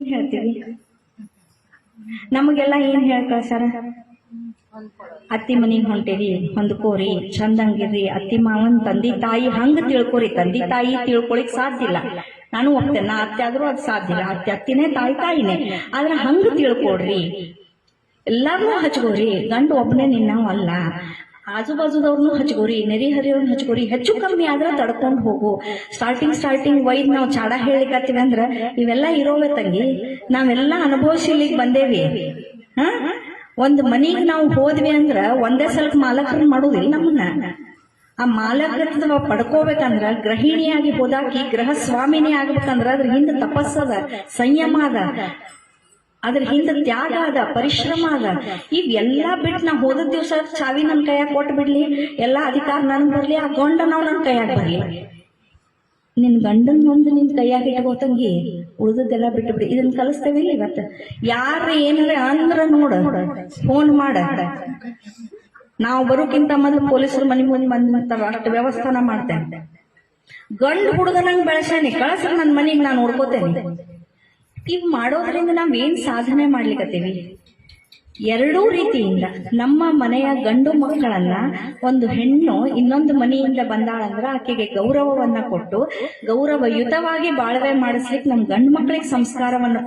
ಹೇಳ್ತೀವಿ. ನಮಗೆಲ್ಲ ಏನ್ ಹೇಳಿ ಕಳ್ಸಾರ? ಅತ್ತಿ ಮನಿಗ್ ಹೊಂಟೇರಿ, ಹೊಂದ್ಕೋರಿ, ಚಂದಂಗಿರ್ರಿ, ಅತ್ತಿ ಮಾವನ್ ತಂದಿ ತಾಯಿ ಹಂಗ ತಿಳ್ಕೊರಿ. ತಂದಿ ತಾಯಿ ತಿಳ್ಕೊಳಿಕ್ ಸಾಧ್ಯ ಇಲ್ಲ. ನಾನು ಒಪ್ತೇನೆ, ನಾ ಅತ್ತೆ ಆದ್ರೂ ಅದು ಸಾಧ್ಯ ಇಲ್ಲ. ಅತ್ತಿನೇ ತಾಯಿನೇ. ಆದ್ರೆ ಹಂಗ ತಿಳ್ಕೊಡ್ರಿ, ಎಲ್ಲಾರ್ನೂ ಹಚ್ಕೋರಿ. ಗಂಡು ಒಬ್ಬನೇ ನಿನ್ನವ್ ಅಲ್ಲ, ಆಜು ಬಾಜುದವ್ರನ್ನು ಹಚ್ಕೋರಿ, ನೆರಿ ಹರಿಯವ್ರನ್ನ ಹಚ್ಕೋರಿ. ಹೆಚ್ಚು ಕಮ್ಮಿ ಆದ್ರೆ ತಡ್ಕೊಂಡು ಹೋಗು. ಸ್ಟಾರ್ಟಿಂಗ್ ವೈದ್ ನಾವು ಚಾಡ ಹೇಳಿಕತ್ತೀವಿ ಅಂದ್ರ ಇವೆಲ್ಲ ಇರೋವೆ ತಂಗಿ. ನಾವೆಲ್ಲ ಅನುಭವಿಸಿಲಿಕ್ಕೆ ಬಂದೇವಿ. ಒಂದ್ ಮನಿಗ್ ನಾವು ಹೋದ್ವಿ ಅಂದ್ರ ಒಂದೇ ಸಲಕ್ ಮಾಲಕರನ್ನ ಮಾಡುದಿಲ್ಲ ನಮ್ಮನ್ನ. ಆ ಮಾಲಕತ್ವ ಪಡ್ಕೋಬೇಕಂದ್ರ ಗೃಹಿಣಿಯಾಗಿ ಹೋದಾಕಿ ಗೃಹ ಸ್ವಾಮಿನಿ ಆಗ್ಬೇಕಂದ್ರ ಅದ್ರ ಹಿಂದ ತಪಸ್ಸದ, ಸಂಯಮ ಅದ, ಅದ್ರ ಹಿಂದ ತ್ಯಾಗ ಅದ, ಪರಿಶ್ರಮ ಅದ. ಇವೆಲ್ಲಾ ಬಿಟ್ಟು ನಾ ಹೋದ ದಿವ್ಸ ಚಾವಿ ನನ್ ಕೈಯಾಗ ಕೊಟ್ಟು ಬಿಡ್ಲಿ, ಎಲ್ಲಾ ಅಧಿಕಾರ ನನ್ ಬರ್ಲಿ, ಆ ಗಂಡ ನಾವ್ ನನ್ ಕೈಯಾಗ ಬರ್ಲಿ. ನಿನ್ ಗಂಡನ್ ಒಂದು ನಿನ್ ಕೈಯಾಗ ಇಟ್ಕೋತಂಗಿ, ಉಳಿದದ್ದೆಲ್ಲ ಬಿಟ್ಟು ಬಿಡಿ. ಇದನ್ನ ಕಲಿಸ್ತೇವೆ ಇವತ್ತು. ಯಾರ ಏನಾರ ಅಂದ್ರ ನೋಡ, ಫೋನ್ ಮಾಡ. ನಾವು ಬರೋಕ್ಕಿಂತ ಮೊದಲು ಪೊಲೀಸರು ಮನೆ ಮುಂದೆ ಬಂದ ಅಷ್ಟು ವ್ಯವಸ್ಥಾನ ಮಾಡ್ತೇನೆ. ಗಂಡು ಹುಡುಗನಂಗ್ ಬೆಳೆಸೇನೆ, ಕಳಸ್ರ ನನ್ ಮನೆಗ್ ನಾನು ನೋಡ್ಕೋತೇನೆ. ಇವ್ ಮಾಡೋದ್ರಿಂದ ನಾವೇನ್ ಸಾಧನೆ ಮಾಡ್ಲಿಕ್ಕತ್ತೀವಿ? ಎರಡೂ ರೀತಿಯಿಂದ ನಮ್ಮ ಮನೆಯ ಗಂಡು ಮಕ್ಕಳನ್ನ ಒಂದು ಹೆಣ್ಣು ಇನ್ನೊಂದು ಮನೆಯಿಂದ ಬಂದಾಳಂದ್ರ ಆಕೆಗೆ ಗೌರವವನ್ನ ಕೊಟ್ಟು ಗೌರವಯುತವಾಗಿ ಬಾಳ್ವೆ ಮಾಡಿಸ್ಲಿಕ್ಕೆ ನಮ್ ಗಂಡು ಮಕ್ಕಳಿಗೆ ಸಂಸ್ಕಾರವನ್ನ